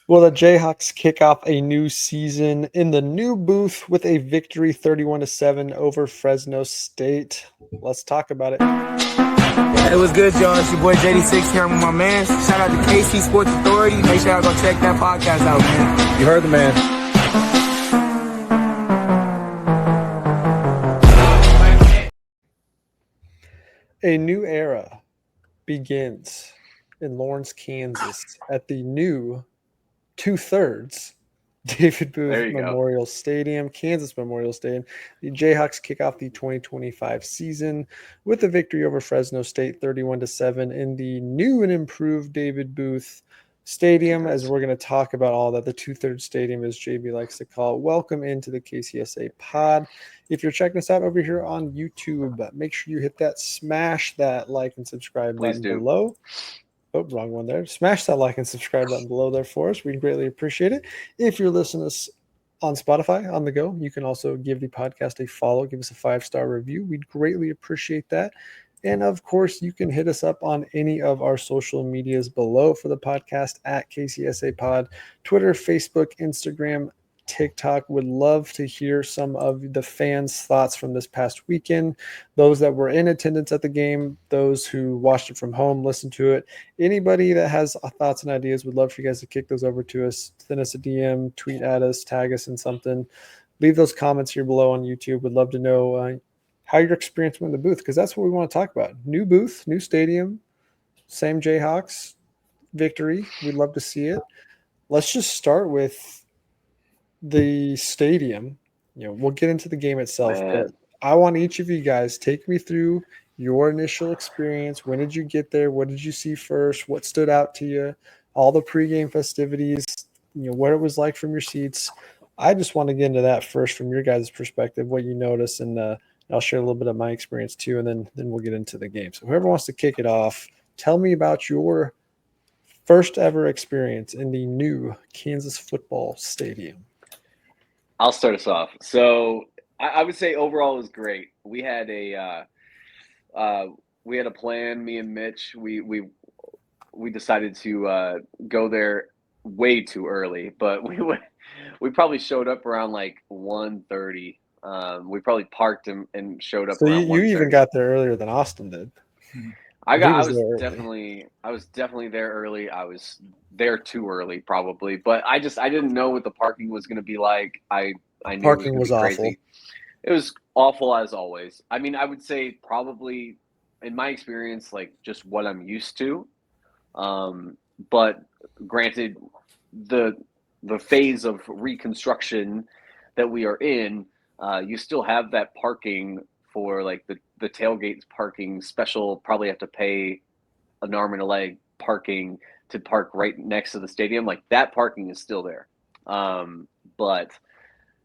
Well, the Jayhawks kick off a new season in the new booth with a victory 31-7 over Fresno State. Let's talk about it. It was good, y'all. It's your boy JD6 here with my man. Shout out to KC Sports Authority. Make sure y'all go check that podcast out, man. You heard the man. A new era begins in Lawrence, Kansas at the new 2/3 David Booth Memorial Stadium, Kansas Memorial Stadium. The Jayhawks kick off the 2025 season with a victory over Fresno State 31-7 in the new and improved David Booth Stadium. As we're going to talk about all that, the 2/3 stadium, as JB likes to call it. Welcome into the KCSA pod. If you're checking us out over here on YouTube, make sure you hit that, smash that like and subscribe button below. Oh, wrong one there. Smash that like and subscribe button below there for us. We'd greatly appreciate it. If you're listening to us on Spotify on the go, you can also give the podcast a follow. Give us a 5-star review. We'd greatly appreciate that. And, of course, you can hit us up on any of our social medias below for the podcast at KCSA Pod, Twitter, Facebook, Instagram, TikTok. Would love to hear some of the fans' thoughts from this past weekend, those that were in attendance at the game, those who watched it from home, listened to it. Anybody that has thoughts and ideas, would love for you guys to kick those over to us. Send us a DM, tweet at us, tag us in something. Leave those comments here below on YouTube. Would love to know how your experience went in the booth, because that's what we want to talk about. New booth, new stadium, same Jayhawks victory. We'd love to see it. Let's just start with the stadium. We'll get into the game itself, but I want each of you guys take me through your initial experience. When did you get there? What did you see first? What stood out to you? All the pregame festivities, what it was like from your seats. I just want to get into that first from your guys' perspective, what you noticed, and I'll share a little bit of my experience too, and then we'll get into the game. So whoever wants to kick it off, tell me about your first ever experience in the new Kansas football stadium. I'll start us off. So I would say overall it was great. We had a plan. Me and Mitch, we decided to go there way too early, but we probably showed up around like 1:30. We probably parked and showed up. So around you even got there earlier than Austin did. I was definitely there early. I was there too early, probably, but I didn't know what the parking was going to be like. I knew parking was awful. Crazy. It was awful as always. I mean, I would say probably in my experience, like just what I'm used to. But granted, the phase of reconstruction that we are in, you still have that parking for like the tailgates parking special. Probably have to pay an arm and a leg parking to park right next to the stadium. Like that parking is still there. But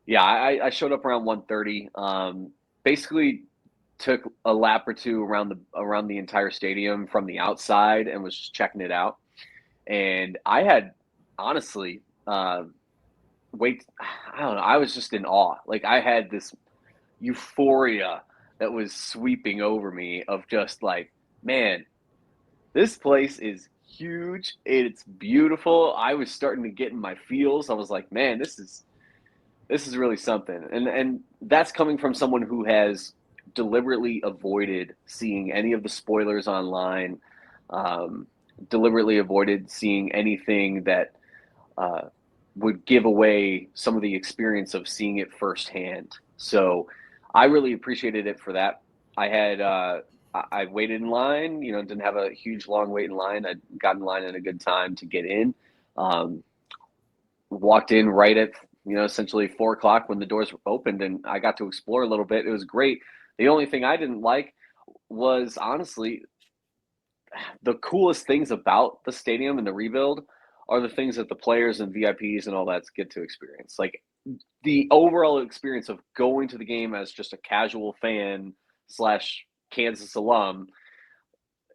yeah, I showed up around 1:30. Basically took a lap or two around the entire stadium from the outside and was just checking it out. And I had honestly I don't know, I was just in awe. Like I had this euphoria that was sweeping over me of just like, man, this place is huge. It's beautiful. I was starting to get in my feels. I was like, man, this is really something. And that's coming from someone who has deliberately avoided seeing any of the spoilers online, deliberately avoided seeing anything that would give away some of the experience of seeing it firsthand. So I really appreciated it for that. I waited in line, didn't have a huge long wait in line. I got in line at a good time to get in. Walked in right at, essentially 4:00 when the doors opened, and I got to explore a little bit. It was great. The only thing I didn't like was honestly the coolest things about the stadium and the rebuild are the things that the players and VIPs and all that get to experience. Like the overall experience of going to the game as just a casual fan / Kansas alum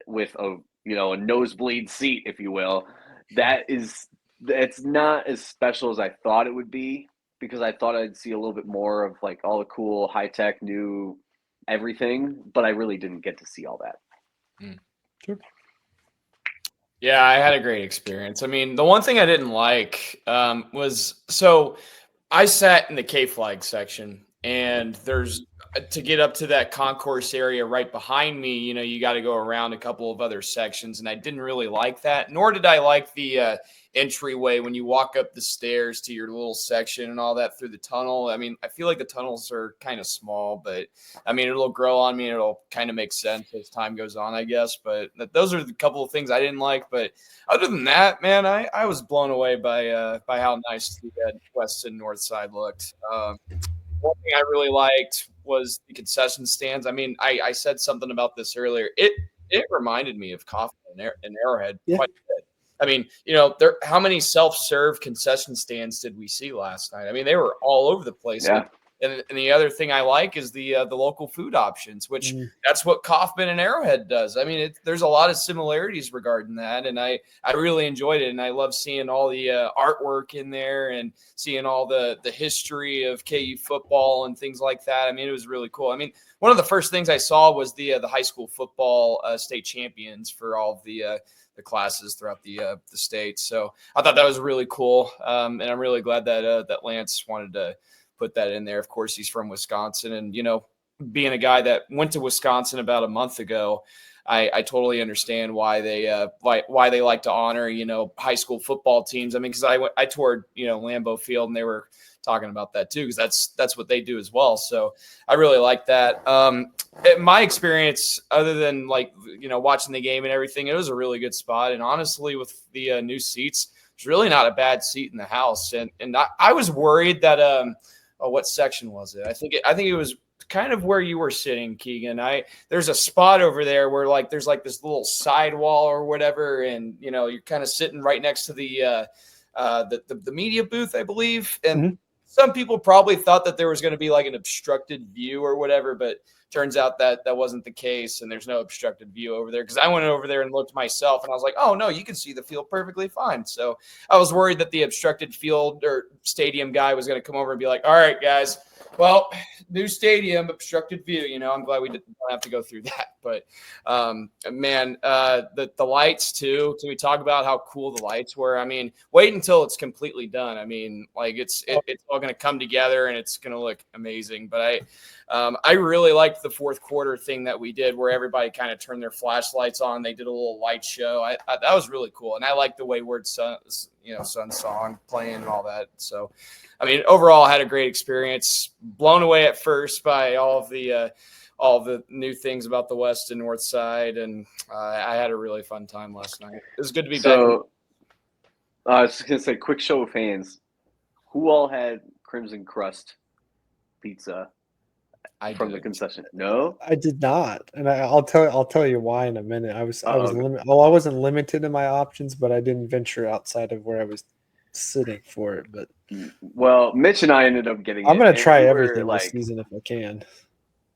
with a nosebleed seat, if you will, it's not as special as I thought it would be, because I thought I'd see a little bit more of like all the cool high-tech new everything, but I really didn't get to see all that. Sure. Yeah, I had a great experience. I mean, the one thing I didn't like was I sat in the K flag section, and there's to get up to that concourse area right behind me, you got to go around a couple of other sections, and I didn't really like that. Nor did I like the entryway when you walk up the stairs to your little section and all that through the tunnel. I mean, I feel like the tunnels are kind of small, but I mean, it'll grow on me and it'll kind of make sense as time goes on, I guess. But those are the couple of things I didn't like. But other than that, man, I was blown away by how nice the west and north side looked. One thing I really liked was the concession stands. I mean, I said something about this earlier. It reminded me of Coffee and Arrowhead quite a bit. I mean, how many self-serve concession stands did we see last night? I mean, they were all over the place. Yeah. And the other thing I like is the local food options, which that's what Kaufman and Arrowhead does. I mean, there's a lot of similarities regarding that, and I really enjoyed it, and I love seeing all the artwork in there and seeing all the history of KU football and things like that. I mean, it was really cool. I mean, one of the first things I saw was the high school football state champions for all of the classes throughout the state. So I thought that was really cool, and I'm really glad that Lance wanted to put that in there. Of course, he's from Wisconsin, and being a guy that went to Wisconsin about a month ago, I totally understand why they like to honor high school football teams. I mean, because I toured Lambeau Field, and they were talking about that too, because that's what they do as well. So I really like that. My experience, other than watching the game and everything, it was a really good spot, and honestly, with the new seats, it's really not a bad seat in the house. And I was worried that what section was it? I think it was kind of where you were sitting, Keegan. There's a spot over there where there's this little sidewall or whatever, and you're kind of sitting right next to the media booth, I believe. And some people probably thought that there was going to be an obstructed view or whatever, but turns out that wasn't the case, and there's no obstructed view over there, because I went over there and looked myself, and I was like, oh, no, you can see the field perfectly fine. So I was worried that the obstructed field or stadium guy was going to come over and be like, all right, guys, well, new stadium, obstructed view. I'm glad we didn't have to go through that. But, man, the lights, too. Can we talk about how cool the lights were? I mean, wait until it's completely done. I mean, it's all going to come together, and it's going to look amazing. But I really liked the fourth quarter thing that we did, where everybody kind of turned their flashlights on. They did a little light show. That was really cool, and I liked the Wayward Sun song playing and all that. So, I mean, overall, I had a great experience. Blown away at first by all the new things about the west and north side, and I had a really fun time last night. It was good to be back. I was just gonna say, quick show of hands. Who all had Crimson Crust pizza? From the concession. No, I did not, and I'll tell you why in a minute. I wasn't limited in my options, but I didn't venture outside of where I was sitting for it. But Mitch and I ended up getting. I'm going to try everything this season if I can.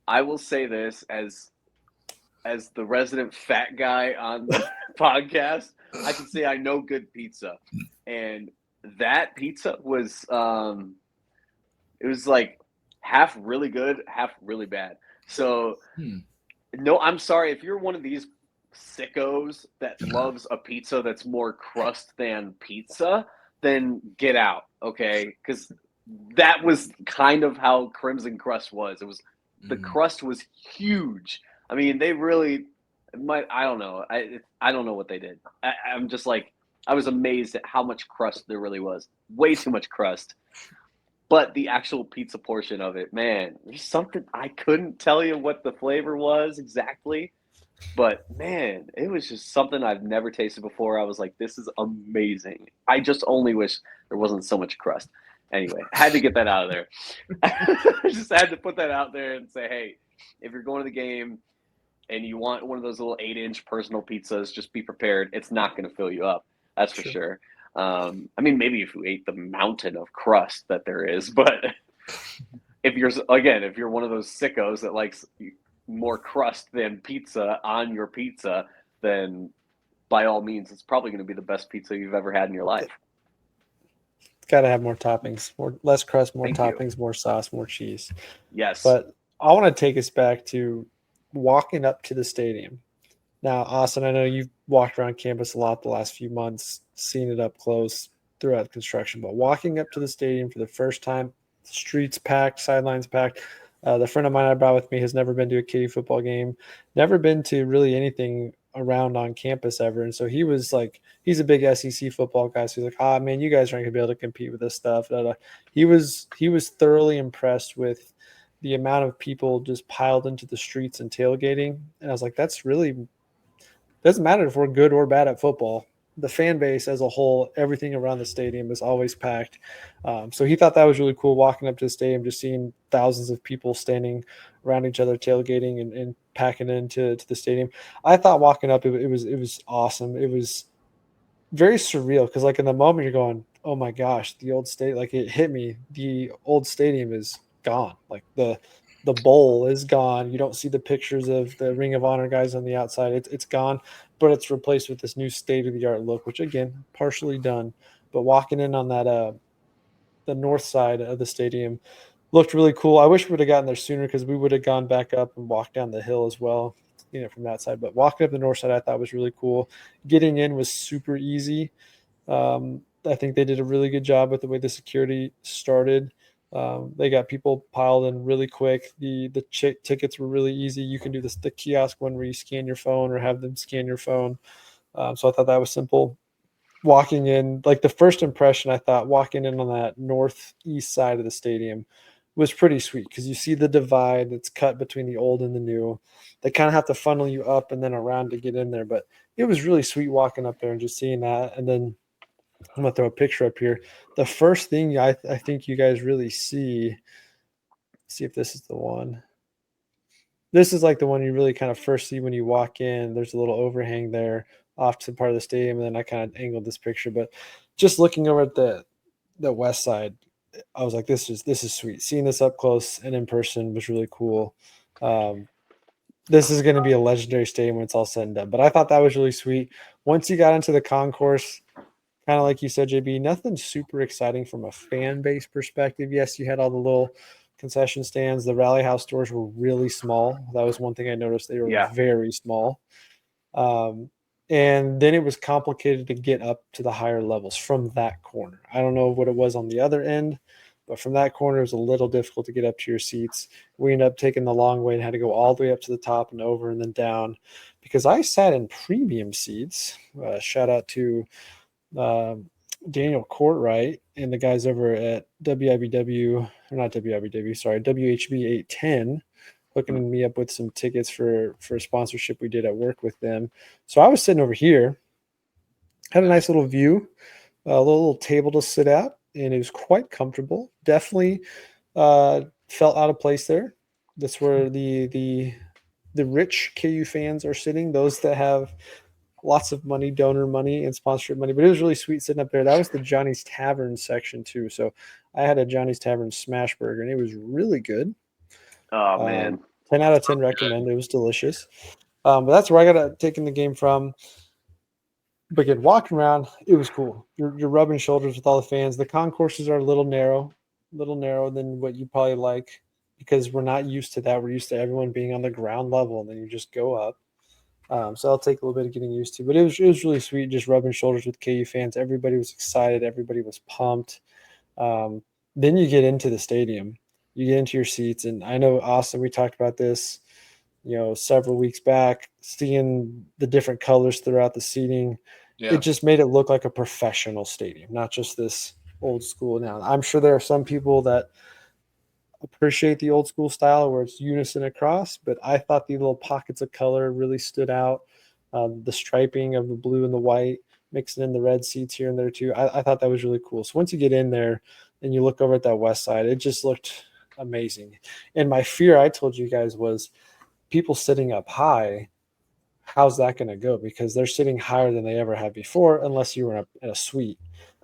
I will say this as the resident fat guy on the podcast, I can say I know good pizza, and that pizza was it was half really good, half really bad. So, no, I'm sorry. If you're one of these sickos that loves a pizza that's more crust than pizza, then get out, okay? Because that was kind of how Crimson Crust was. It was the crust was huge. I mean, they really I don't know. I don't know what they did. I'm just I was amazed at how much crust there really was. Way too much crust. But the actual pizza portion of it, man, there's something I couldn't tell you what the flavor was exactly. But, man, it was just something I've never tasted before. I was like, this is amazing. I just only wish there wasn't so much crust. Anyway, I had to get that out of there. I just had to put that out there and say, hey, if you're going to the game and you want one of those little 8-inch personal pizzas, just be prepared. It's not going to fill you up. That's for sure. I mean, maybe if you ate the mountain of crust that there is, but if you're one of those sickos that likes more crust than pizza on your pizza, then by all means, it's probably going to be the best pizza you've ever had in your life. It's got to have more toppings, less crust, more toppings, more sauce, more cheese. Yes. But I want to take us back to walking up to the stadium Now, Austin, I know you've walked around campus a lot the last few months, seen it up close throughout construction, but walking up to the stadium for the first time, streets packed, sidelines packed. The friend of mine I brought with me has never been to a KU football game, never been to really anything around on campus ever. And so he was like, he's a big SEC football guy. So he's like, man, you guys aren't gonna be able to compete with this stuff. He was thoroughly impressed with the amount of people just piled into the streets and tailgating. And I was like, that's really doesn't matter if we're good or bad at football. The fan base as a whole, everything around the stadium is always packed. So he thought that was really cool walking up to the stadium, just seeing thousands of people standing around each other, tailgating and packing into the stadium. I thought walking up, it was awesome. It was very surreal because like in the moment you're going, oh my gosh, the old state, like it hit me. The old stadium is gone. Like the bowl is gone. You don't see the pictures of the Ring of Honor guys on the outside. It's gone, but it's replaced with this new state of the art look, which again, partially done. But walking in on that the north side of the stadium looked really cool. I wish we would have gotten there sooner because we would have gone back up and walked down the hill as well, from that side. But walking up the north side, I thought was really cool. Getting in was super easy. I think they did a really good job with the way the security started. They got people piled in really quick. The tickets were really easy. You can do the kiosk one where you scan your phone or have them scan your phone. So I thought that was simple. Walking in, like the first impression, I thought walking in on that northeast side of the stadium was pretty sweet because you see the divide that's cut between the old and the new. They kind of have to funnel you up and then around to get in there, but it was really sweet walking up there and just seeing that. And then I'm gonna throw a picture up here. The first thing I think you guys really see if this is the one. This is like the one you really kind of first see when you walk in. There's a little overhang there off to part of the stadium, and then I kind of angled this picture. But just looking over at the west side, I was like, this is sweet. Seeing this up close and in person was really cool. This is going to be a legendary stadium when it's all said and done. But I thought that was really sweet. Once you got into the concourse, kind of like you said, JB, nothing super exciting from a fan base perspective. Yes, you had all the little concession stands. The Rally House stores were really small. That was one thing I noticed. They were very small. And then it was complicated to get up to the higher levels from that corner. I don't know what it was on the other end, but from that corner, it was a little difficult to get up to your seats. We ended up taking the long way and had to go all the way up to the top and over and then down because I sat in premium seats. Shout out to Daniel Courtwright and the guys over at WHB 810 hooking me up with some tickets for a sponsorship we did at work with them. So I was sitting over here, had a nice little view, a little table to sit at, and it was quite comfortable. Definitely felt out of place there. That's where the rich KU fans are sitting, those that have lots of money, donor money, and sponsorship money. But it was really sweet sitting up there. That was the Johnny's Tavern section too. So I had a Johnny's Tavern smash burger, and it was really good. Oh man, 10 out of 10 recommend. It was delicious. But that's where I got taking the game from. But again, walking around, it was cool. You're rubbing shoulders with all the fans. The concourses are a little narrow than what you probably like because we're not used to that. We're used to everyone being on the ground level, and then you just go up. So I'll take a little bit of getting used to. But it was really sweet just rubbing shoulders with KU fans. Everybody was excited. Everybody was pumped. Then you get into the stadium. You get into your seats. And I know, Austin, we talked about this, several weeks back, seeing the different colors throughout the seating. Yeah. It just made it look like a professional stadium, not just this old school. Now, I'm sure there are some people that appreciate the old school style where it's unison across, but I thought the little pockets of color really stood out. The striping of the blue and the white, mixing in the red seats here and there too. I thought that was really cool. So once you get in there and you look over at that west side, it just looked amazing. And my fear, I told you guys, was people sitting up high. How's that going to go? Because they're sitting higher than they ever have before, unless you were in a suite.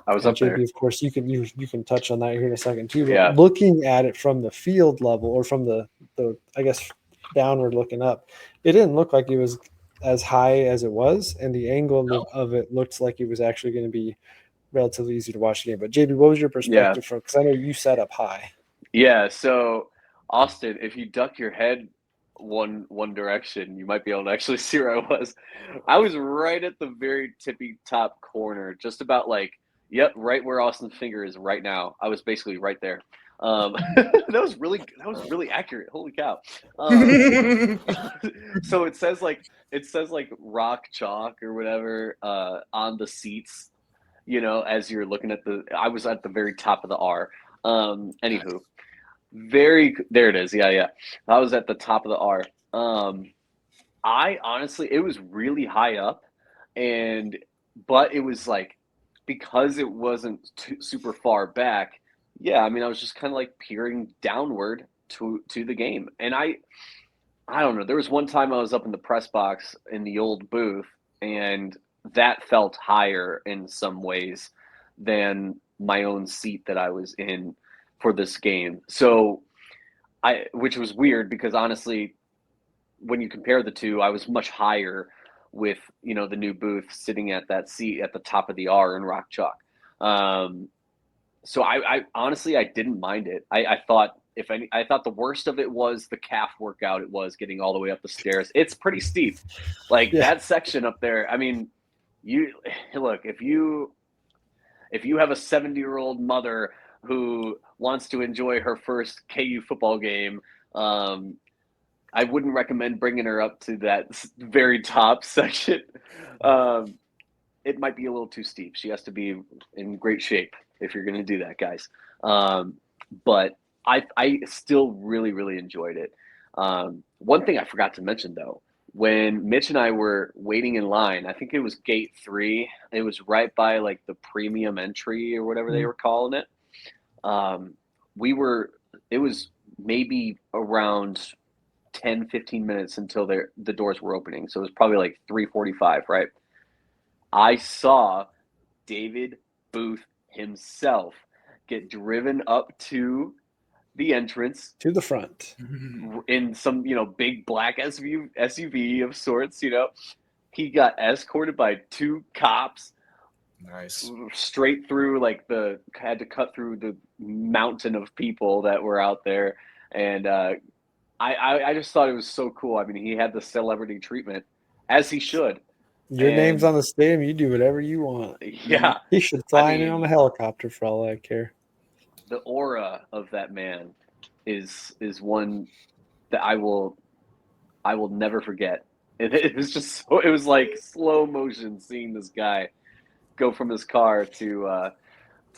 I was up JB, there. Of course, you can touch on that here in a second too. But looking at it from the field level or from the I guess downward looking up, it didn't look like it was as high as it was, and the angle of it looked like it was actually going to be relatively easy to watch the game. But JB, what was your perspective from? Because I know you sat up high. Yeah. So Austin, if you duck your head one direction, you might be able to actually see where I was. I was right at the very tippy top corner, just about like, yep, right where Austin's finger is right now. I was basically right there. That was really accurate. Holy cow! So it says like rock chalk or whatever on the seats. As you're looking at I was at the very top of the R. Anywho, there it is. Yeah. I was at the top of the R. I honestly, it was really high up, but it was like, because it wasn't super far back. Yeah, I mean, I was just kind of like peering downward to the game, and I don't know. There was one time I was up in the press box in the old booth, and that felt higher in some ways than my own seat that I was in for this game. So which was weird because honestly, when you compare the two, I was much higher with, the new booth sitting at that seat at the top of the R in rock chalk. So I honestly, I didn't mind it. I thought I thought the worst of it was the calf workout. It was getting all the way up the stairs. It's pretty steep. Like that section up there. I mean, look, if you have a 70-year-old mother who wants to enjoy her first KU football game, I wouldn't recommend bringing her up to that very top section. It might be a little too steep. She has to be in great shape if you're going to do that, guys. But I still really, really enjoyed it. One thing I forgot to mention, though, when Mitch and I were waiting in line, I think it was gate 3. It was right by like the premium entry or whatever they were calling it. It was maybe around 10-15 minutes until the doors were opening. So it was probably like 3:45, right? I saw David Booth himself get driven up to the entrance, to the front, in some big black SUV of sorts. He got escorted by 2 cops. Nice. Straight through, had to cut through the mountain of people that were out there, and I just thought it was so cool. I mean, he had the celebrity treatment, as he should. Your name's on the stadium. You do whatever you want. Yeah. He should fly in on a helicopter for all I care. The aura of that man is one that I will never forget. It was just it was like slow motion seeing this guy go from his car into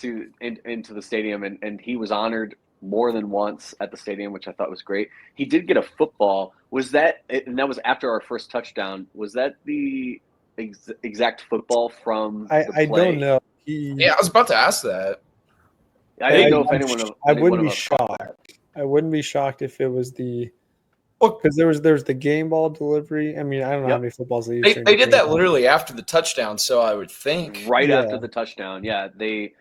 the stadium, and he was honored more than once at the stadium, which I thought was great. He did get a football. And that was after our first touchdown. Was that the exact football from the play? I don't know. Yeah, I was about to ask that. I didn't know if anyone. I wouldn't be shocked. I wouldn't be shocked if it was because there was the game ball delivery. I mean, I don't know how many footballs they used. They did that literally after the touchdown, so I would think after the touchdown. Yeah, they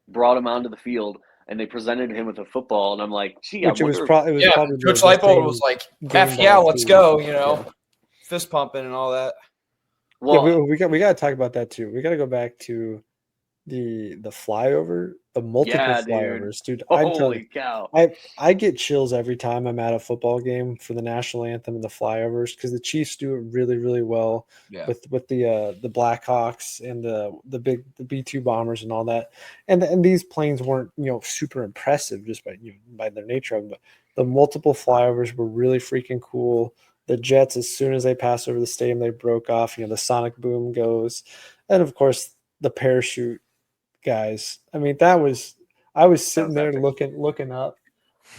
brought him onto the field and they presented him with a football, and I'm like, gee, it was probably Coach Leipold was like, "Heck yeah, let's go!" Fist pumping and all that. Well, we got to talk about that too. We got to go back to the flyover, the multiple flyovers, dude. Holy cow! I get chills every time I'm at a football game for the national anthem and the flyovers, because the Chiefs do it really, really well with the Blackhawks and the B-2 bombers and all that. And these planes weren't super impressive just by their nature of them, but the multiple flyovers were really freaking cool. The jets, as soon as they passed over the stadium, they broke off. The sonic boom goes, and of course the parachute guys. I mean, I was sitting there looking up,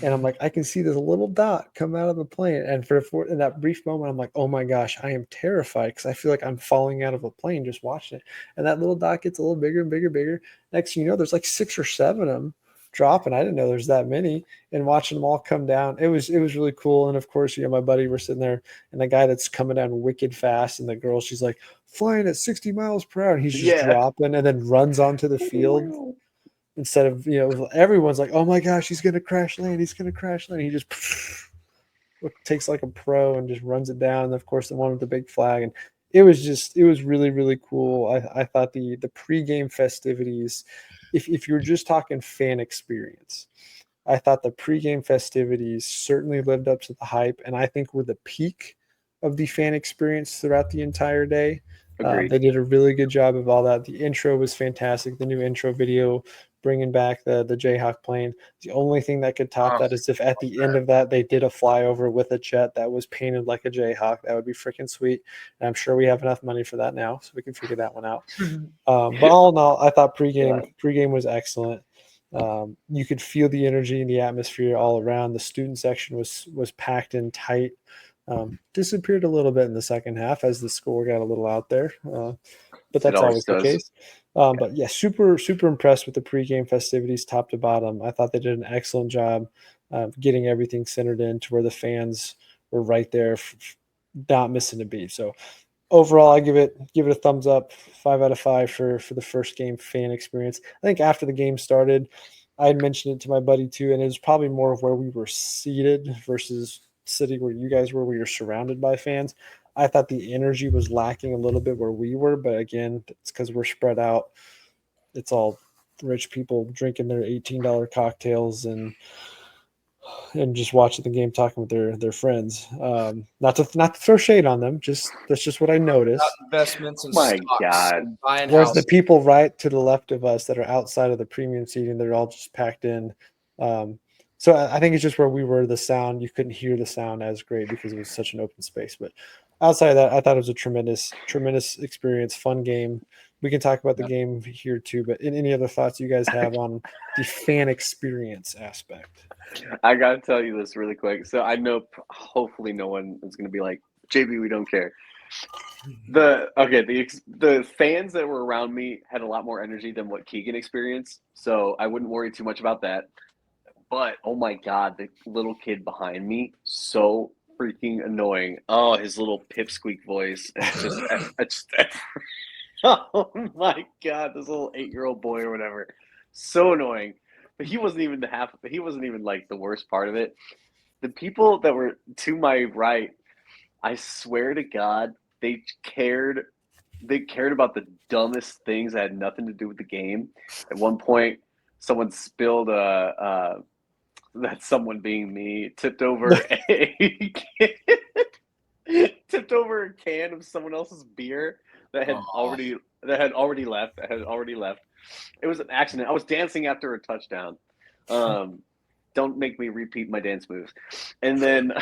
and I'm like, I can see this little dot come out of the plane, and for in that brief moment, I'm like, oh my gosh, I am terrified because I feel like I'm falling out of a plane just watching it. And that little dot gets a little bigger and bigger, bigger. Next thing you know, there's like 6 or 7 of them dropping. I didn't know there's that many, and watching them all come down, it was really cool. And of course, my buddy, we're sitting there, and the guy that's coming down wicked fast, and the girl, she's like flying at 60 miles per hour, and he's just dropping and then runs onto the field instead of everyone's like, oh my gosh, he's gonna crash land, he just takes like a pro and just runs it down. And of course, the one with the big flag, and it was really, really cool. I thought the pregame festivities, if you're just talking fan experience, I thought the pregame festivities certainly lived up to the hype, and I think were the peak of the fan experience throughout the entire day. They did a really good job of all that. The intro was fantastic. The new intro video, bringing back the Jayhawk plane. The only thing that could top that is if at the end of that they did a flyover with a jet that was painted like a Jayhawk. That would be freaking sweet. And I'm sure we have enough money for that now, so we can figure that one out. But all in all, I thought pregame was excellent. You could feel the energy and the atmosphere all around. The student section was packed in tight. Disappeared a little bit in the second half as the score got a little out there, but that's always the case. But yeah, super impressed with the pregame festivities, top to bottom. I thought they did an excellent job getting everything centered in to where the fans were right there, not missing a beat. So overall, I give it a thumbs up, 5 out of 5 for the first game fan experience. I think after the game started, I had mentioned it to my buddy too, and it was probably more of where we were seated versus sitting where you guys were, where you're surrounded by fans. I thought the energy was lacking a little bit where we were, but again, it's because we're spread out. It's all rich people drinking their $18 cocktails and just watching the game, talking with their friends. Not to throw shade on them, that's just what I noticed. Investments and My stocks God. and buying Whereas houses. the people right to the left of us that are outside of the premium seating, they're all just packed in. So I think it's just where we were, the sound, you couldn't hear the sound as great because it was such an open space. But outside of that, I thought it was a tremendous experience, fun game. We can talk about the game here too, but any other thoughts you guys have on the fan experience aspect? I got to tell you this really quick. So I know hopefully no one is going to be like, JB, we don't care. The fans that were around me had a lot more energy than what Keegan experienced. So I wouldn't worry too much about that. But oh my God, the little kid behind me, so freaking annoying. Oh, his little pipsqueak voice. It's just oh my God, this little 8-year-old boy or whatever. So annoying. But he wasn't even like the worst part of it. The people that were to my right, I swear to God, they cared about the dumbest things that had nothing to do with the game. At one point, someone spilled that someone being me tipped over a can of someone else's beer that had already left. It was an accident. I was dancing after a touchdown. Don't make me repeat my dance moves. And then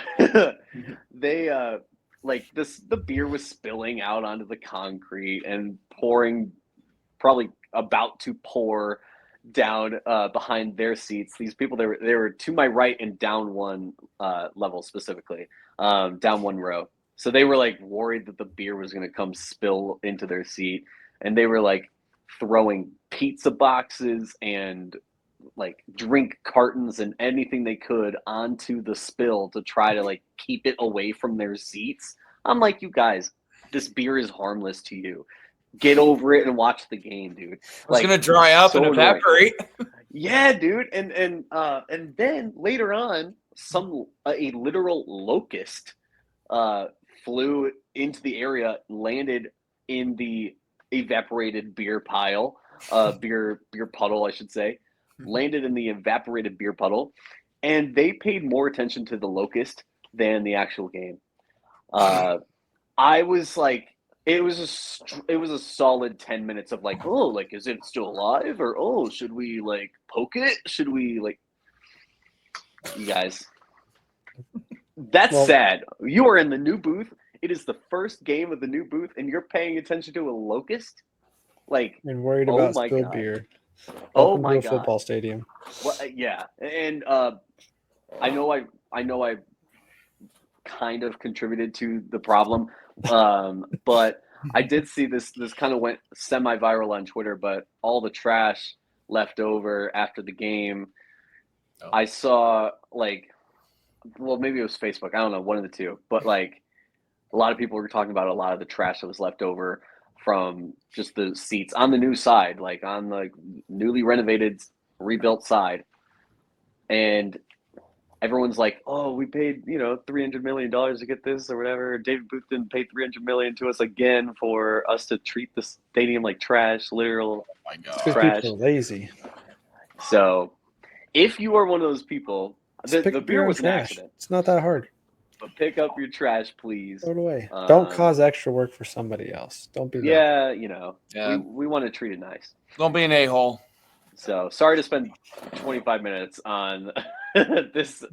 they the beer was spilling out onto the concrete and probably about to pour down behind their seats. These people, they were to my right and down one level specifically, down one row. So they were like worried that the beer was going to come spill into their seat, and they were like throwing pizza boxes and like drink cartons and anything they could onto the spill to try to like keep it away from their seats. I'm like, you guys, this beer is harmless to you. Get over it and watch the game, dude. It's like, gonna dry up and evaporate. Yeah, dude. And then later on, a literal locust flew into the area, landed in the evaporated beer pile, beer puddle, I should say. Landed in the evaporated beer puddle, and they paid more attention to the locust than the actual game. I was like, it was a solid 10 minutes of like, oh, like, is it still alive? Or, oh, should we like poke it? Should we like, you guys, that's sad. You are in the new booth. It is the first game of the new booth and you're paying attention to a locust. Like, and worried about spilled beer. Oh my God! Football stadium. Well, yeah, and I know I kind of contributed to the problem, but I did see this kind of went semi-viral on Twitter. But all the trash left over after the game, I saw like, well, maybe it was Facebook. I don't know, one of the two. But like, a lot of people were talking about a lot of the trash that was left over from just the seats on the new side, like on the newly renovated, rebuilt side. And everyone's like, oh, we paid, $300 million to get this or whatever. David Booth didn't pay $300 million to us again for us to treat the stadium like trash, literal Oh my God. trash. People are lazy. So if you are one of those people, the beer was an accident. It's not that hard. But pick up your trash, please. Throw it away. Don't cause extra work for somebody else. Don't be that. Yeah, we want to treat it nice. Don't be an a-hole. So sorry to spend 25 minutes on this,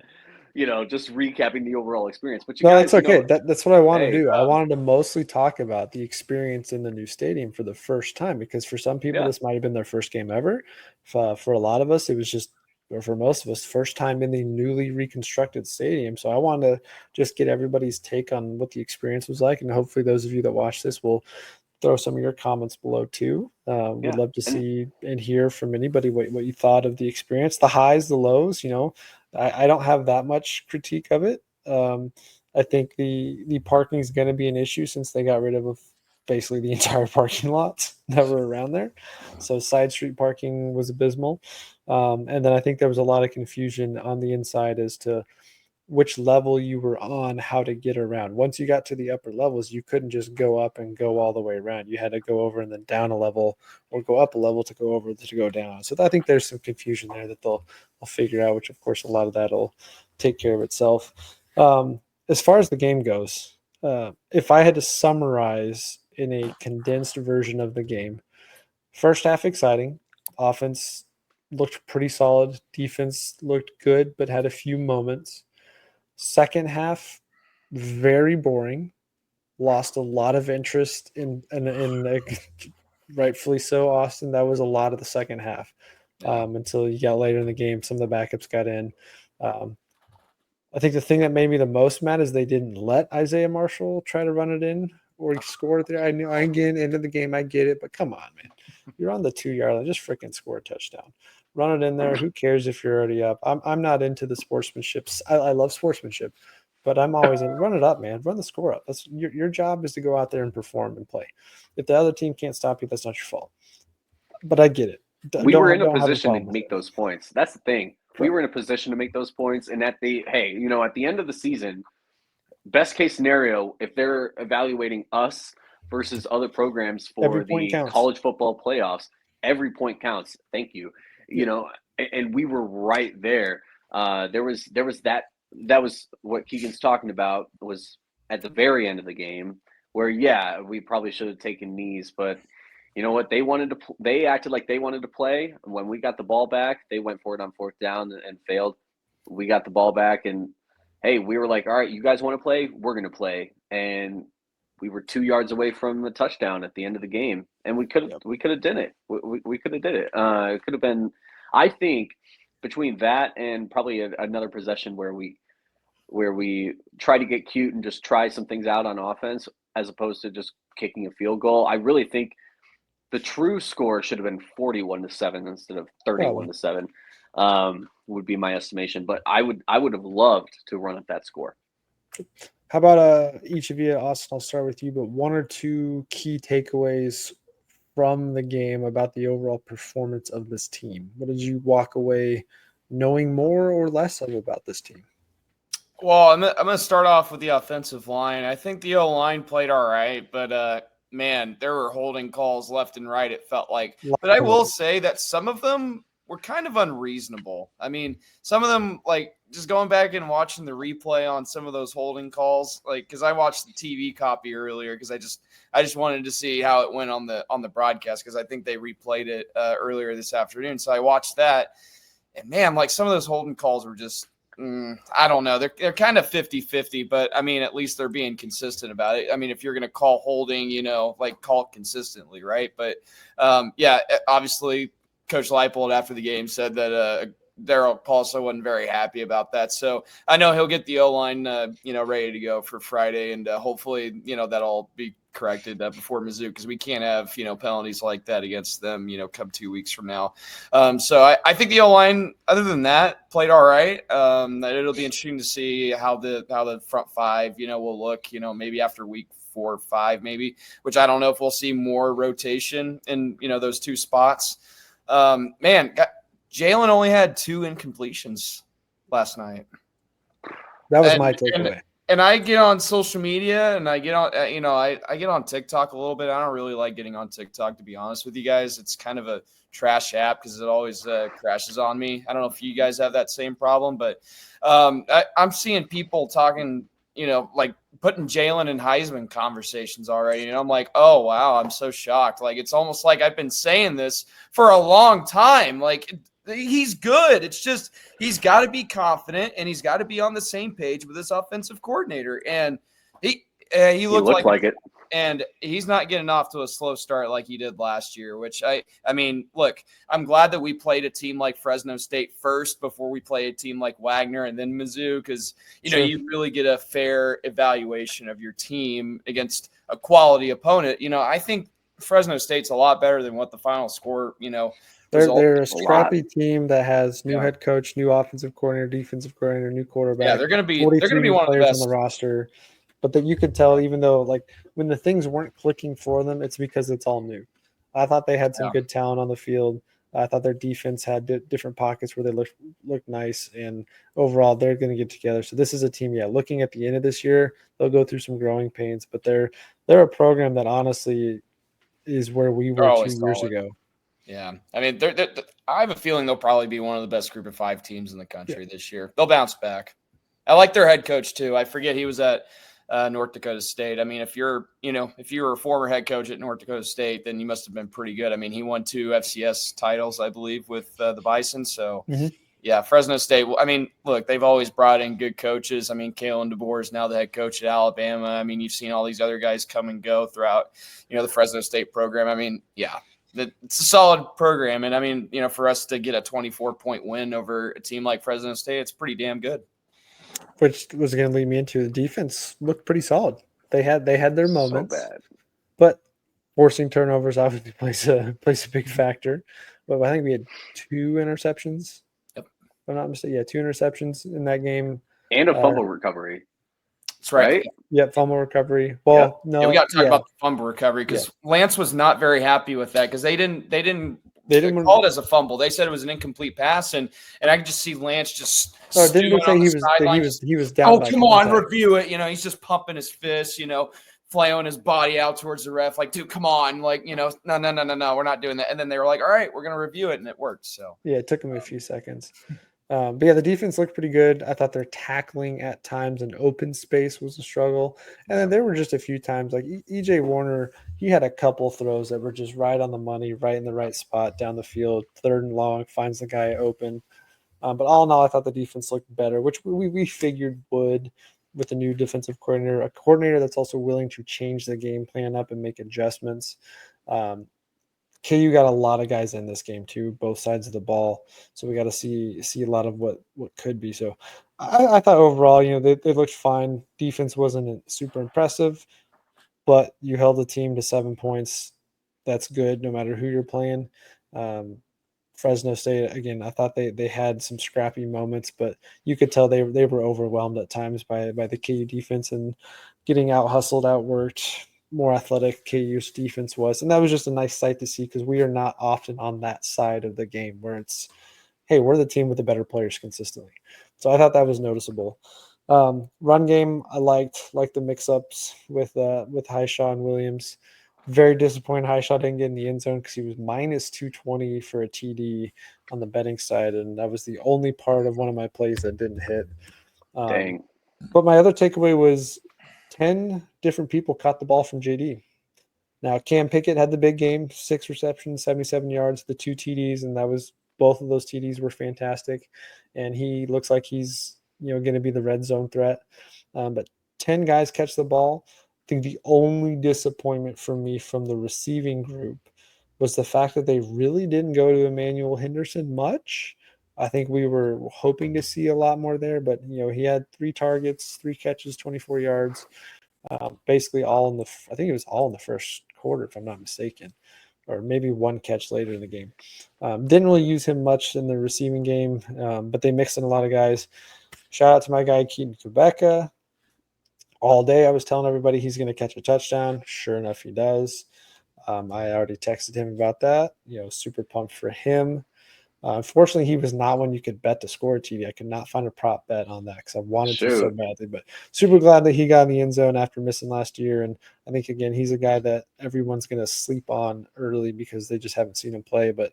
just recapping the overall experience. But that's okay. That's what I want to do. I wanted to mostly talk about the experience in the new stadium for the first time, because for some people this might have been their first game ever. For a lot of us, it was just, or for most of us, first time in the newly reconstructed stadium. So I wanted to just get everybody's take on what the experience was like, and hopefully those of you that watch this will throw some of your comments below too. We'd love to see and hear from anybody what you thought of the experience, the highs, the lows. I don't have that much critique of it. I think the parking is going to be an issue since they got rid of basically the entire parking lots that were around there. So side street parking was abysmal. And then I think there was a lot of confusion on the inside as to which level you were on, how to get around. Once you got to the upper levels, you couldn't just go up and go all the way around. You had to go over and then down a level, or go up a level to go over to go down. So I think there's some confusion there that they'll figure out, which of course a lot of that will take care of itself. As far as the game goes, if I had to summarize in a condensed version of the game, first half exciting, offense looked pretty solid, defense looked good but had a few moments. Second half, very boring. Lost a lot of interest in rightfully so, Austin. That was a lot of the second half until you got later in the game. Some of the backups got in. I think the thing that made me the most mad is they didn't let Isaiah Marshall try to run it in or score it there. I knew I get into the game, I get it, but come on, man. You're on the 2-yard line. Just freaking score a touchdown. Run it in there. Who cares if you're already up? I'm not into the sportsmanship. I love sportsmanship, but I'm always in. Run it up, man. Run the score up. That's your job, is to go out there and perform and play. If the other team can't stop you, that's not your fault. But I get it. We were in a position to make those points. That's the thing. We were in a position to make those points, and at the end of the season, best case scenario, if they're evaluating us versus other programs for the college football playoffs, every point counts. Thank you. And we were right there. There was that was what Keegan's talking about, was at the very end of the game where, we probably should have taken knees, but you know what? They acted like they wanted to play. When we got the ball back, they went for it on fourth down and failed. We got the ball back, and hey, we were like, all right, you guys want to play? We're going to play. And we were 2 yards away from the touchdown at the end of the game, and we could have done it. We could have did it. It could have been, I think, between that and probably another possession where we try to get cute and just try some things out on offense as opposed to just kicking a field goal. I really think the true score should have been 41-7 instead of 31-7. Would be my estimation, but I would have loved to run at that score. How about each of you? Austin, I'll start with you, but one or two key takeaways from the game about the overall performance of this team. What did you walk away knowing more or less of about this team? Well, I'm going to start off with the offensive line. I think the O-line played all right, but man, there were holding calls left and right, it felt like. But I will say that some of them were kind of unreasonable. I mean, some of them, like, just going back and watching the replay on some of those holding calls, like, because I watched the TV copy earlier because I just wanted to see how it went on the broadcast, because I think they replayed it earlier this afternoon. So I watched that, and man, like, some of those holding calls were just, I don't know. They're kind of 50-50, but I mean, at least they're being consistent about it. I mean, if you're going to call holding, like, call it consistently, right? But obviously Coach Leipold after the game said that Daryl Paulson wasn't very happy about that. So I know he'll get the O-line, ready to go for Friday, and hopefully, that'll be corrected before Mizzou, because we can't have, penalties like that against them, come 2 weeks from now. So I think the O-line, other than that, played all right. It'll be interesting to see how the front five, will look, maybe after week 4 or 5, maybe, which I don't know if we'll see more rotation in, those two spots. Man, Jalen only had 2 incompletions last night. That was my takeaway. And I get on social media, and I get on, I get on TikTok a little bit. I don't really like getting on TikTok, to be honest with you guys. It's kind of a trash app because it always crashes on me. I don't know if you guys have that same problem, but I'm seeing people talking, like putting Jalen and Heisman conversations already. And I'm like, oh, wow, I'm so shocked. Like, it's almost like I've been saying this for a long time. Like, he's good. It's just he's got to be confident and he's got to be on the same page with his offensive coordinator. And he looked like it. And he's not getting off to a slow start like he did last year, which I mean, look, I'm glad that we played a team like Fresno State first before we play a team like Wagner and then Mizzou, because, you really get a fair evaluation of your team against a quality opponent. I think Fresno State's a lot better than what the final score, They're a scrappy team that has new head coach, new offensive coordinator, defensive coordinator, new quarterback. Yeah, they're going to be one of the best on the roster. But that you could tell, even though like when the things weren't clicking for them, it's because it's all new. I thought they had some good talent on the field. I thought their defense had different pockets where they looked nice, and overall they're going to get together. So this is a team, looking at the end of this year, they'll go through some growing pains, but they're a program that honestly is where we were 2 years ago. Yeah, I mean, I have a feeling they'll probably be one of the best Group of 5 teams in the country this year. They'll bounce back. I like their head coach too. I forget he was at North Dakota State. I mean, if you were a former head coach at North Dakota State, then you must have been pretty good. I mean, he won 2 FCS titles, I believe, with the Bison. So, yeah, Fresno State. I mean, look, they've always brought in good coaches. I mean, Kalen DeBoer is now the head coach at Alabama. I mean, you've seen all these other guys come and go throughout, the Fresno State program. I mean, yeah, it's a solid program. And I mean, for us to get a 24-point win over a team like Fresno State, it's pretty damn good. Which was going to lead me into the defense looked pretty solid. They had their moments, so bad. But forcing turnovers obviously plays a big factor. But I think we had 2 interceptions. Yep. If I'm not mistaken. Yeah, 2 interceptions in that game. And a fumble recovery. That's right. Yep, fumble recovery. Well, no. We got to talk about the fumble recovery because Lance was not very happy with that because they didn't call it as a fumble. They said it was an incomplete pass, and I could just see Lance just. Didn't they say he was down? Oh, come on, review it. He's just pumping his fists. Flailing his body out towards the ref, like, dude, come on, like, no, we're not doing that. And then they were like, all right, we're gonna review it, and it worked. So it took him a few seconds. But the defense looked pretty good. I thought their tackling at times in open space was a struggle. And then there were just a few times, like EJ Warner, he had a couple throws that were just right on the money, right in the right spot down the field, 3rd and long, finds the guy open. But all in all, I thought the defense looked better, which we figured would with a new defensive coordinator, a coordinator that's also willing to change the game plan up and make adjustments. KU got a lot of guys in this game too, both sides of the ball. So we got to see a lot of what could be. So I thought overall, they looked fine. Defense wasn't super impressive, but you held the team to 7 points. That's good no matter who you're playing. Fresno State, again, I thought they had some scrappy moments, but you could tell they were overwhelmed at times by the KU defense and getting out-hustled, outworked. More athletic KU's defense was. And that was just a nice sight to see because we are not often on that side of the game where it's, hey, we're the team with the better players consistently. So I thought that was noticeable. Run game, I liked the mix-ups with Highshaw and Williams. Very disappointed Highshaw didn't get in the end zone because he was minus 220 for a TD on the betting side, and that was the only part of one of my plays that didn't hit. Dang. But my other takeaway was 10 different people caught the ball from JD. Now, Cam Pickett had the big game, 6 receptions, 77 yards, the 2 TDs, and both of those TDs were fantastic. And he looks like he's going to be the red zone threat. But 10 guys catch the ball. I think the only disappointment for me from the receiving group was the fact that they really didn't go to Emmanuel Henderson much. I think we were hoping to see a lot more there, but he had 3 targets, 3 catches, 24 yards, basically I think it was all in the first quarter, if I'm not mistaken, or maybe 1 catch later in the game. Didn't really use him much in the receiving game, but they mixed in a lot of guys. Shout out to my guy Keaton Quebeca. All day I was telling everybody he's going to catch a touchdown. Sure enough, he does. I already texted him about that. Super pumped for him. Unfortunately, he was not one you could bet to score a TD. I could not find a prop bet on that because I wanted to so badly. But super glad that he got in the end zone after missing last year. And I think, again, he's a guy that everyone's going to sleep on early because they just haven't seen him play. But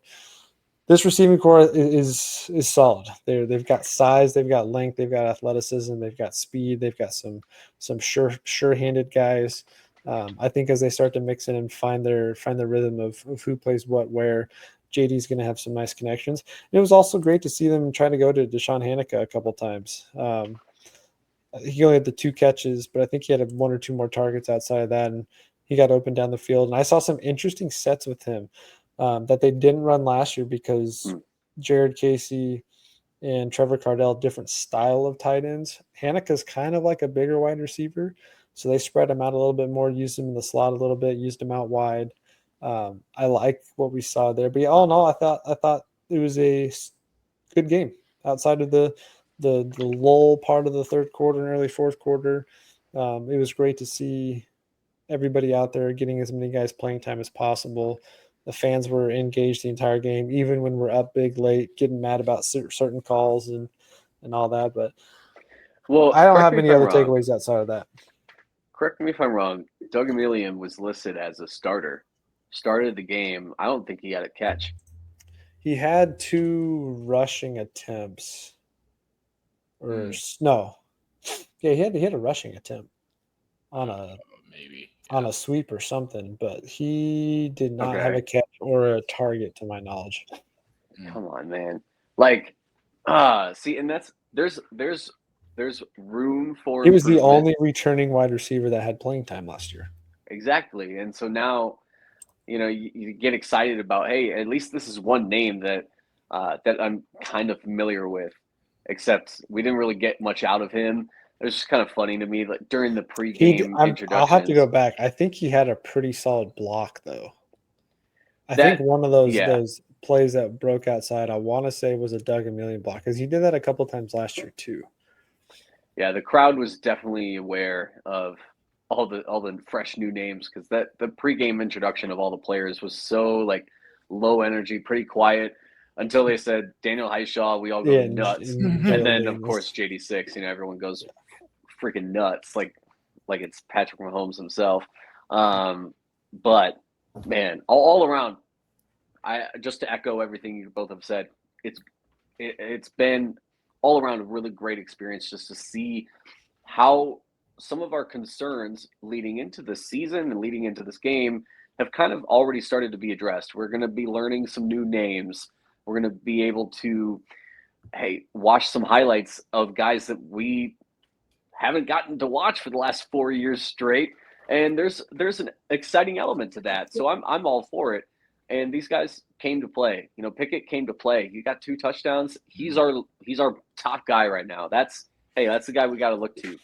this receiving core is solid. They've got size, they've got length, they've got athleticism, they've got speed, they've got some sure-handed guys. I think as they start to mix in and find their rhythm of who plays what where, JD's going to have some nice connections. And it was also great to see them try to go to Deshaun Hanukkah a couple times. He only had the 2 catches, but I think he had 1 or 2 more targets outside of that, and he got open down the field. And I saw some interesting sets with him that they didn't run last year because Jared Casey and Trevor Cardell, different style of tight ends. Hanukkah's kind of like a bigger wide receiver, so they spread him out a little bit more, used him in the slot a little bit, used him out wide. I like what we saw there, but all in all, I thought it was a good game outside of the lull part of the third quarter and early fourth quarter. It was great to see everybody out there getting as many guys playing time as possible. The fans were engaged the entire game, even when we're up big late, getting mad about certain calls and all that. But I don't have any other takeaways outside of that. Correct me if I'm wrong. Doug Emilian was listed as a starter. Started the game. I don't think he had a catch. He had 2 rushing attempts. Or no. Yeah, he had a rushing attempt on a on a sweep or something, but he did not have a catch or a target to my knowledge. Come on, man. Like, see, and that's there's room for he was the only returning wide receiver that had playing time last year. Exactly. And so now, you get excited about, hey, at least this is one name that I'm kind of familiar with, except we didn't really get much out of him. It was just kind of funny to me, like during the pregame introduction. I'll have to go back. I think he had a pretty solid block, though. I think one of those plays that broke outside, I want to say, was a Doug Emilian block, because he did that a couple times last year too. Yeah, the crowd was definitely aware of all the fresh new names, because the pregame introduction of all the players was so like low energy, pretty quiet until they said Daniel Highshaw. We all go nuts, and then of course JD6. Everyone goes freaking nuts, like it's Patrick Mahomes himself. But man, all around, I just to echo everything you both have said, it's been all around a really great experience just to see how some of our concerns leading into the season and leading into this game have kind of already started to be addressed. We're going to be learning some new names. We're going to be able to, watch some highlights of guys that we haven't gotten to watch for the last 4 years straight. And there's an exciting element to that. So I'm all for it. And these guys came to play. Pickett came to play. He got 2 touchdowns. He's our top guy right now. That's the guy we got to look to.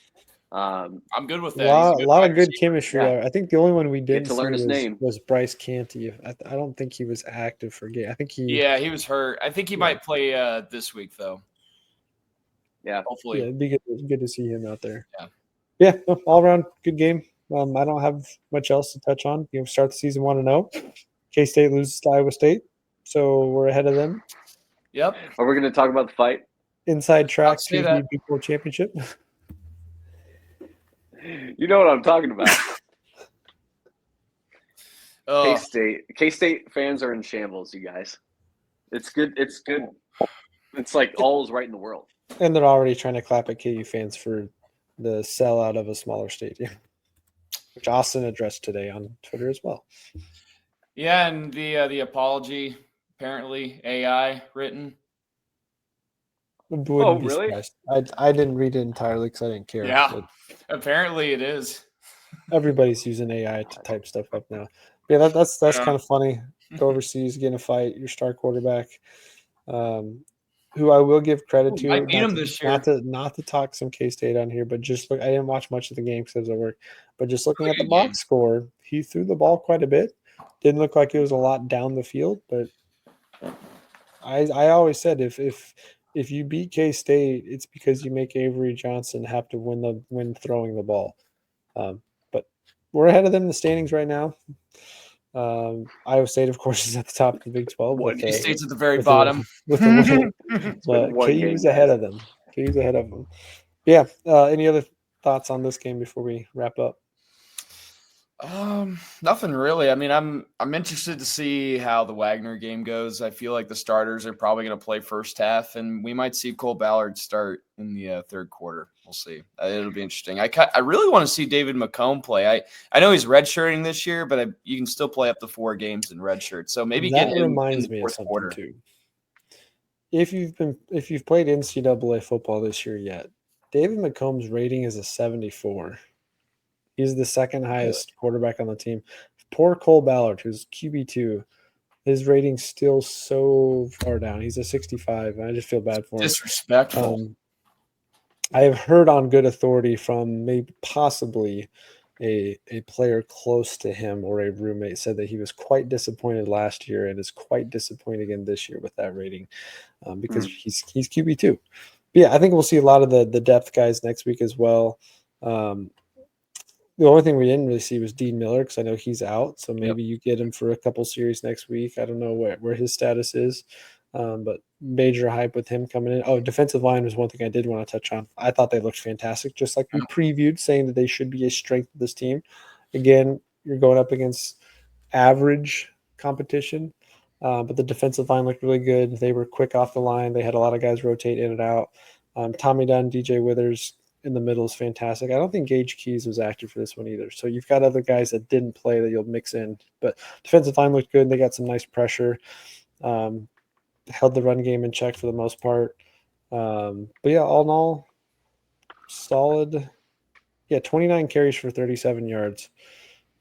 I'm good with that. A lot of good chemistry. Yeah. I think the only one we didn't see was Bryce Canty. I don't think he was active for game. I think he was hurt. I think he might play this week though. Yeah, hopefully. Yeah, it'd be good to see him out there. Yeah, all around good game. I don't have much else to touch on. Start the season 1-0. K-State loses to Iowa State, so we're ahead of them. Yep. Are we going to talk about the fight? Inside track to the Big 12 championship. You know what I'm talking about. K-State fans are in shambles, you guys. It's good. It's good. It's like all is right in the world. And they're already trying to clap at KU fans for the sellout of a smaller stadium, which Austin addressed today on Twitter as well. Yeah, and the apology, apparently AI written. Really? I didn't read it entirely because I didn't care. Yeah, apparently it is. Everybody's using AI to type stuff up now. Yeah, that's kind of funny. Go overseas, get in a fight, your star quarterback, who I will give credit to. I beat him this year. Not to talk some K-State on here, but just look. I didn't watch much of the game because I was at work. But just looking at the box score, he threw the ball quite a bit. Didn't look like it was a lot down the field, but I always said if you beat K-State, it's because you make Avery Johnson have to win throwing the ball. But we're ahead of them in the standings right now. Iowa State, of course, is at the top of the Big 12. K-State's at the very bottom. With the win. But KU's ahead of them. KU's ahead of them. Yeah. Any other thoughts on this game before we wrap up? Nothing really. I mean, I'm interested to see how the Wagner game goes. I feel like the starters are probably going to play first half, and we might see Cole Ballard start in the third quarter. We'll see. It'll be interesting. I really want to see David McComb play. I know he's redshirting this year, but you can still play up to 4 games in redshirt. So maybe that get him in reminds the me of fourth something quarter. too. If you've played NCAA football this year yet, David McComb's rating is a 74. He's the second highest quarterback on the team. Poor Cole Ballard, who's QB2, his rating's still so far down. He's a 65, and I just feel bad for him. Disrespectful. I have heard on good authority from maybe possibly a player close to him or a roommate said that he was quite disappointed last year and is quite disappointed again this year with that rating because he's QB2. But yeah, I think we'll see a lot of the depth guys next week as well. The only thing we didn't really see was Dean Miller because I know he's out. So maybe you get him for a couple series next week. I don't know where his status is, but major hype with him coming in. Oh, defensive line was one thing I did want to touch on. I thought they looked fantastic, just like we previewed, saying that they should be a strength of this team. Again, you're going up against average competition, but the defensive line looked really good. They were quick off the line. They had a lot of guys rotate in and out. Tommy Dunn, DJ Withers, in the middle is fantastic. I don't think Gage Keys was active for this one either. So you've got other guys that didn't play that you'll mix in. But defensive line looked good. They got some nice pressure. Held the run game in check for the most part. But yeah, all in all, solid. Yeah, 29 carries for 37 yards.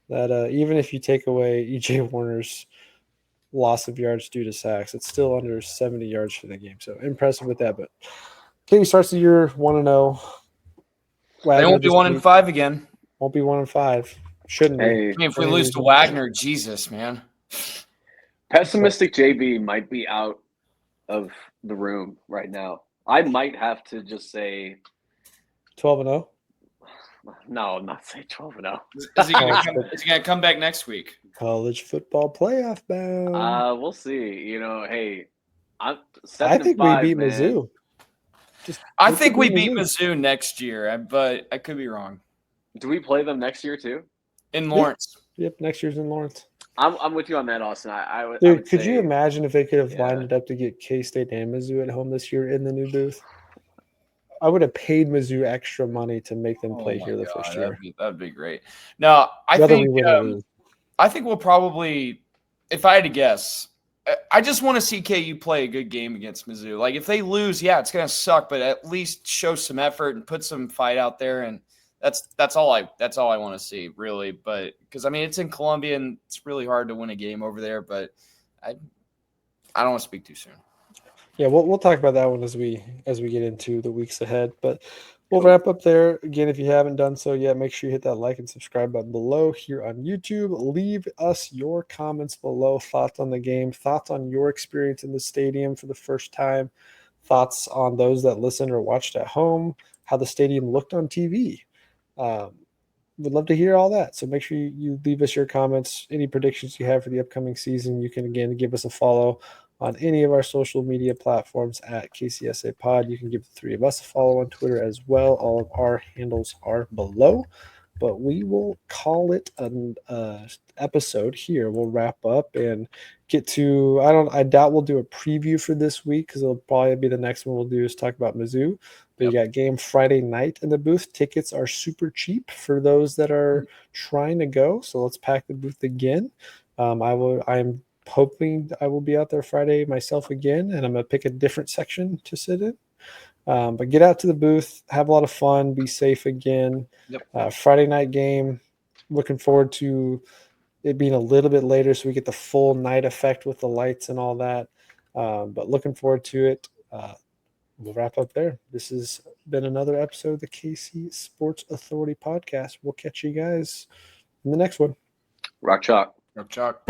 That even if you take away EJ Warner's loss of yards due to sacks, it's still under 70 yards for the game. So impressive with that. But Katie starts the year 1-0. They won't be 1-5 again. Won't be 1-5. Shouldn't be. I mean, if we lose to Wagner, Jesus, man. Pessimistic JB might be out of the room right now. I might have to just say 12-0. No, not say 12-0. Is he going to come back next week? College football playoff bound. We'll see. You know, hey, I think we beat Mizzou. I think we beat Mizzou next year, but I could be wrong. Do we play them next year too? In Lawrence. Yep, next year's in Lawrence. I'm with you on that, Austin. Dude, could you imagine if they could have lined it up to get K-State and Mizzou at home this year in the new booth? I would have paid Mizzou extra money to make them play here the first year. That'd be great. No, I think we'll probably, if I had to guess, I just want to see KU play a good game against Mizzou. Like if they lose, yeah, it's gonna suck, but at least show some effort and put some fight out there. And that's all I want to see, really. But because I mean, it's in Columbia and it's really hard to win a game over there. But I don't want to speak too soon. Yeah, we'll talk about that one as we get into the weeks ahead. But we'll wrap up there. Again, if you haven't done so yet, make sure you hit that like and subscribe button below here on YouTube. Leave us your comments below, thoughts on the game, thoughts on your experience in the stadium for the first time, thoughts on those that listened or watched at home, how the stadium looked on TV. We'd love to hear all that. So make sure you leave us your comments, any predictions you have for the upcoming season. You can, again, give us a follow on any of our social media platforms at KCSA Pod. You can give the three of us a follow on Twitter as well. All of our handles are below. But we will call it an episode here. We'll wrap up and get to I doubt we'll do a preview for this week because it'll probably be the next one we'll do is talk about Mizzou. But you got game Friday night in the booth. Tickets are super cheap for those that are trying to go. So let's pack the booth again. I'm hoping I will be out there Friday myself again, and I'm going to pick a different section to sit in. But get out to the booth, have a lot of fun, be safe again. Yep. Friday night game, looking forward to it being a little bit later so we get the full night effect with the lights and all that. But looking forward to it. We'll wrap up there. This has been another episode of the KC Sports Authority podcast. We'll catch you guys in the next one. Rock chalk. Rock chalk.